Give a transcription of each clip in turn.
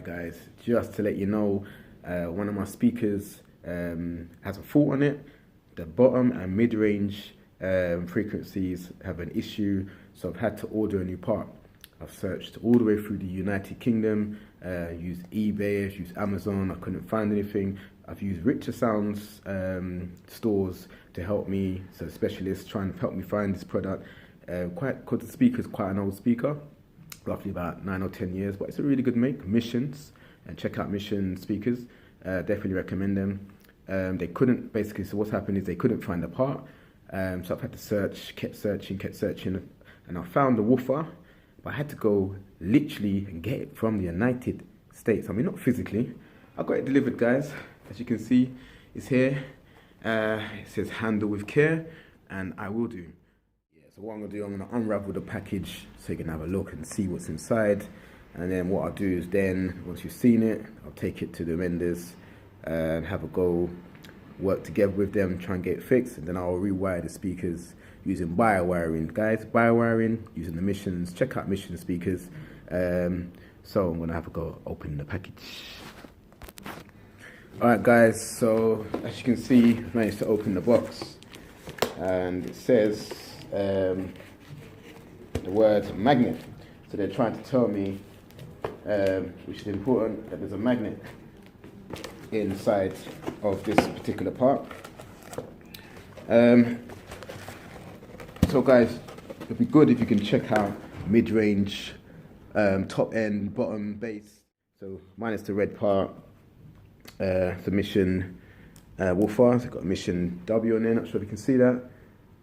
guys, just to let you know, one of my speakers has a fault on it. The bottom and mid-range frequencies have an issue, so I've had to order a new part. I've searched all the way through the United Kingdom, used eBay, I've used Amazon, I couldn't find anything. I've used Richer Sounds stores to help me, so specialists trying to help me find this product. Because the speaker is quite an old speaker, roughly about 9 or 10 years, but it's a really good make. Missions, and check out Mission speakers, definitely recommend them. They couldn't, basically, so what's happened is they couldn't find the part, so I've had to search, kept searching, and I found the woofer, but I had to go literally and get it from the United States. I mean, not physically. I got it delivered, guys. As you can see, it's here. It says handle with care, and I will do. So what I'm going to do, I'm going to unravel the package so you can have a look and see what's inside. And then what I'll do is then, once you've seen it, I'll take it to the vendors and have a go, work together with them, try and get it fixed. And then I'll rewire the speakers using bio-wiring. Guys, bio-wiring, using the Missions. Check out Mission speakers. So I'm going to have a go open the package. Alright guys, so as you can see, I've managed to open the box. And it says the word magnet. So they're trying to tell me, which is important, that there's a magnet inside of this particular part. So guys, it'd be good if you can check out mid-range, top end, bottom, bass. So minus the red part, the Mission woofer. It's got Mission W on there, not sure if you can see that.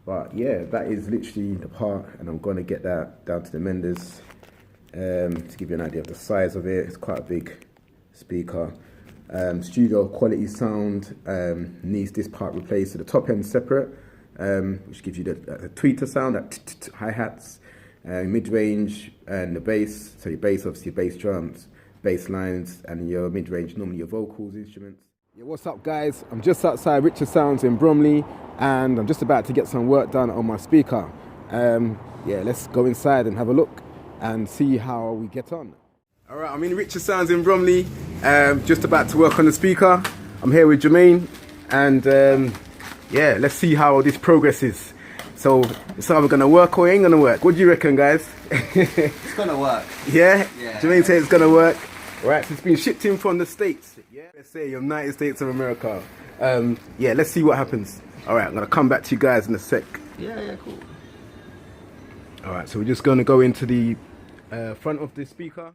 But yeah, that is literally the part, and I'm going to get that down to the menders to give you an idea of the size of it. It's quite a big speaker. Studio quality sound, needs this part replaced. So the top end separate, which gives you the tweeter sound, that hi-hats, mid-range, and the bass. So your bass, obviously your bass drums, bass lines, and your mid-range, normally your vocals, instruments. Yeah, what's up guys? I'm just outside Richer Sounds in Bromley, and I'm just about to get some work done on my speaker. Yeah, let's go inside and have a look and see how we get on. All right, I'm in Richer Sounds in Bromley, just about to work on the speaker. I'm here with Jermaine, and yeah, let's see how this progresses. So it's either gonna work or it ain't gonna work. What do you reckon, guys? It's gonna work. Yeah? Yeah. Jermaine said it's gonna work. All right, so it's been shipped in from the States. Yeah, let's say United States of America. Yeah, let's see what happens. All right, I'm gonna come back to you guys in a sec. Yeah, cool. All right, so we're just gonna go into the front of the speaker.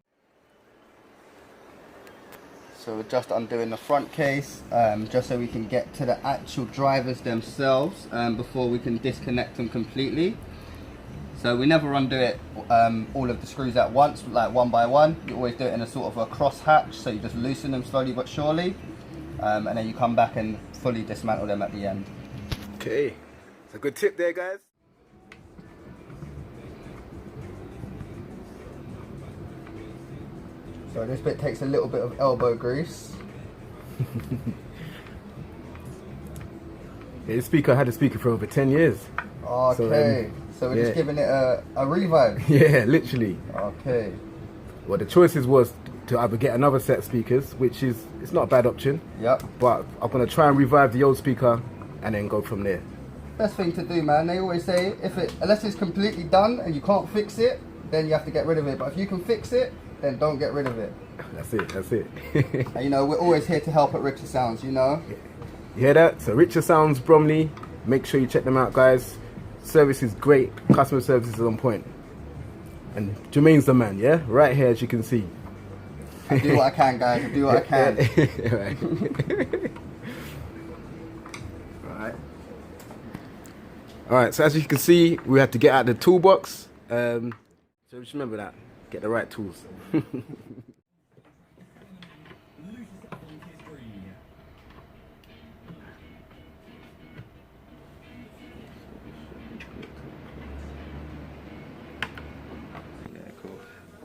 So we're just undoing the front case, just so we can get to the actual drivers themselves before we can disconnect them completely. So we never undo it, all of the screws at once, like one by one. You always do it in a sort of a cross hatch, so you just loosen them slowly but surely, and then you come back and fully dismantle them at the end. Okay, it's a good tip there, guys. So this bit takes a little bit of elbow grease. Yeah, this speaker, I had a speaker for over 10 years. Okay, so we're just giving it a revive. Yeah, literally. Okay. Well, the choices was to either get another set of speakers, which is, it's not a bad option. Yep. But I'm gonna try and revive the old speaker and then go from there. Best thing to do, man. They always say, unless it's completely done and you can't fix it, then you have to get rid of it. But if you can fix it, then don't get rid of it. That's it, that's it. And, you know, we're always here to help at Richer Sounds, you know? You hear that? So Richer Sounds, Bromley. Make sure you check them out, guys. Service is great. Customer service is on point. And Jermaine's the man, yeah? Right here, as you can see. I do what I can, guys. I do what I can. Right. Alright, so as you can see, we have to get out the toolbox. So just remember that. Get the right tools.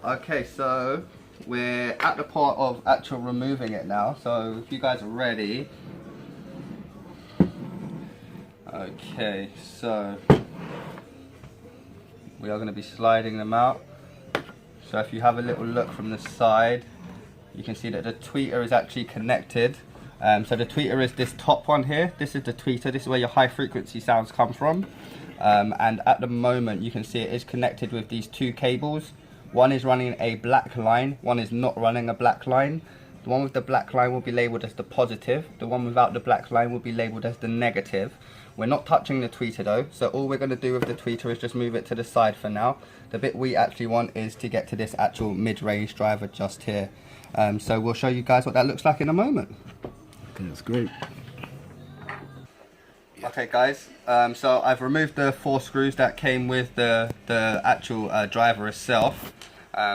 Okay, so we're at the part of actual removing it now. So if you guys are ready. Okay, so we are going to be sliding them out. So if you have a little look from the side, you can see that the tweeter is actually connected. So the tweeter is this top one here. This is the tweeter. This is where your high frequency sounds come from. And at the moment you can see it is connected with these two cables. One is running a black line, one is not running a black line. The one with the black line will be labelled as the positive. The one without the black line will be labelled as the negative. We're not touching the tweeter though, so all we're going to do with the tweeter is just move it to the side for now. The bit we actually want is to get to this actual mid-range driver just here. So we'll show you guys what that looks like in a moment. Okay, that's great. Okay guys, so I've removed the 4 screws that came with the actual driver itself.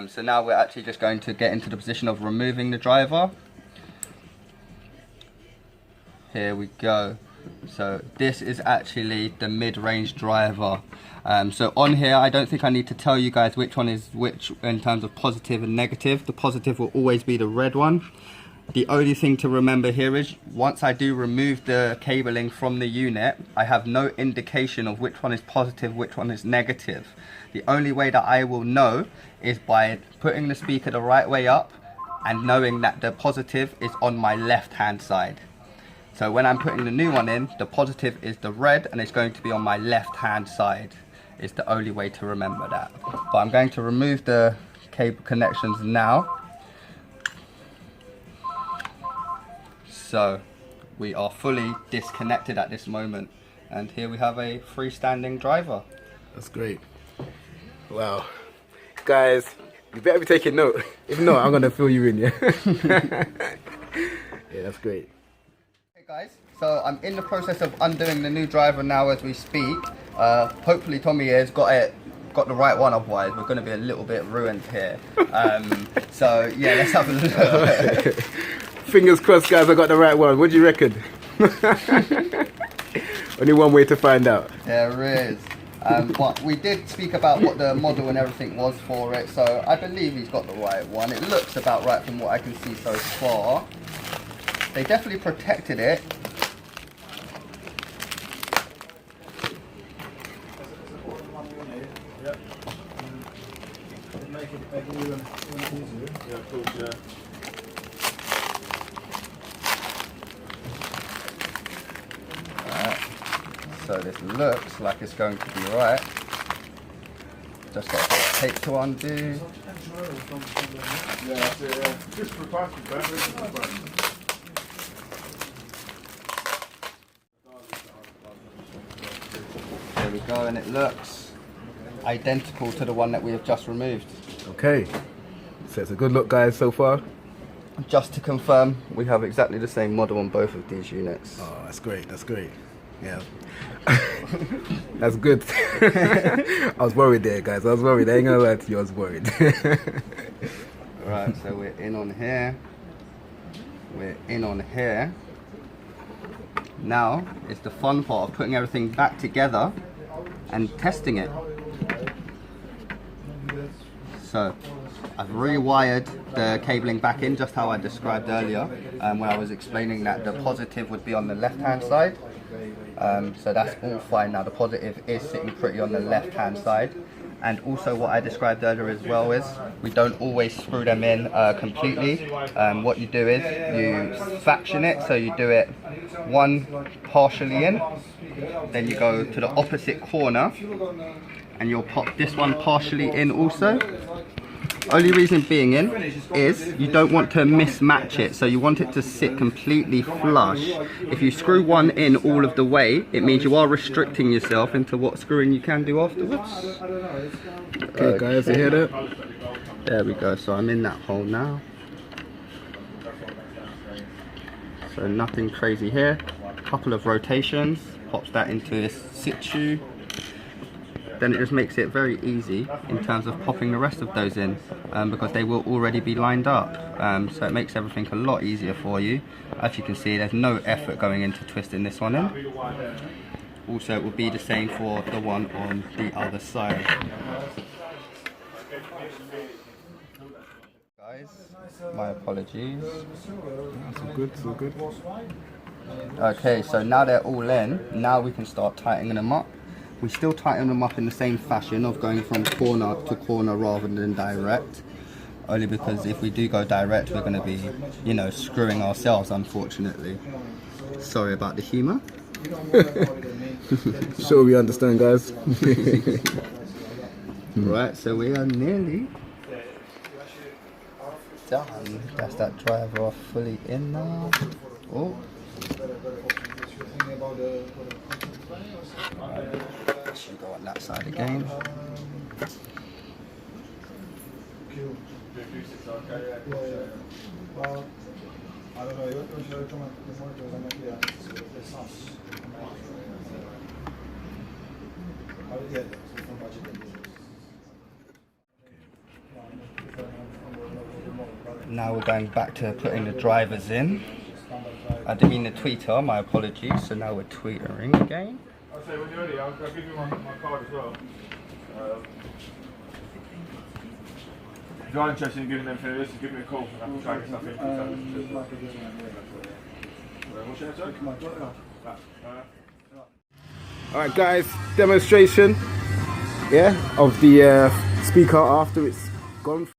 So now we're actually just going to get into the position of removing the driver. Here we go. So this is actually the mid-range driver. So on here, I don't think I need to tell you guys which one is which in terms of positive and negative. The positive will always be the red one. The only thing to remember here is once I do remove the cabling from the unit, I have no indication of which one is positive, which one is negative. The only way that I will know is by putting the speaker the right way up and knowing that the positive is on my left hand side. So when I'm putting the new one in, the positive is the red and it's going to be on my left hand side. It's the only way to remember that. But I'm going to remove the cable connections now. So we are fully disconnected at this moment, and here we have a freestanding driver. That's great. Wow. Guys, you better be taking note. If not, I'm going to fill you in, yeah? Yeah, that's great. Hey guys, so I'm in the process of undoing the new driver now as we speak. Hopefully Tommy has got the right one, otherwise we're going to be a little bit ruined here. So yeah, let's have a look. Fingers crossed, guys, I got the right one. What do you reckon? Only one way to find out. There is. But we did speak about what the model and everything was for it, so I believe he's got the right one. It looks about right from what I can see so far. They definitely protected it. So this looks like it's going to be right. Just got a tape to undo. There we go, and it looks identical to the one that we have just removed. Okay, so it's a good look, guys, so far. Just to confirm, we have exactly the same model on both of these units. Oh, that's great, that's great. Yeah. That's good. I was worried there, guys. I was worried. I ain't gonna lie to you, I was worried. Right, so we're in on here. We're in on here. Now, it's the fun part of putting everything back together and testing it. So, I've rewired the cabling back in just how I described earlier when I was explaining that the positive would be on the left hand side. So that's all fine now. The positive is sitting pretty on the left hand side. And also what I described earlier as well is we don't always screw them in completely. What you do is you faction it, so you do it one partially in, then you go to the opposite corner and you'll pop this one partially in also. Only reason being in is you don't want to mismatch it, so you want it to sit completely flush. If you screw one in all of the way, it means you are restricting yourself into what screwing you can do afterwards. Okay, guys, you hear that? There we go, so I'm in that hole now. So nothing crazy here. Couple of rotations, pops that into this situ. Then it just makes it very easy in terms of popping the rest of those in because they will already be lined up. So it makes everything a lot easier for you. As you can see, there's no effort going into twisting this one in. Also, it will be the same for the one on the other side. Guys, my apologies. That's all good, it's all good. Okay, so now they're all in, now we can start tightening them up. We still tighten them up in the same fashion of going from corner to corner rather than direct. only because if we do go direct, we're going to be, you know, screwing ourselves, unfortunately. Sorry about the humour. Sure, we understand, guys. Right, so we are nearly done. That's that driver off fully in now. Oh. Should go on that side again. Now we're going back to putting the drivers in. I didn't mean to tweeter, my apologies. So now we're tweetering again. I'll say when you're ready, I'll give you my card as well. If you are interested in giving them for this, give me a call and I can try and get stuff in. What's your name, Alright guys, demonstration, yeah, of the speaker after it's gone.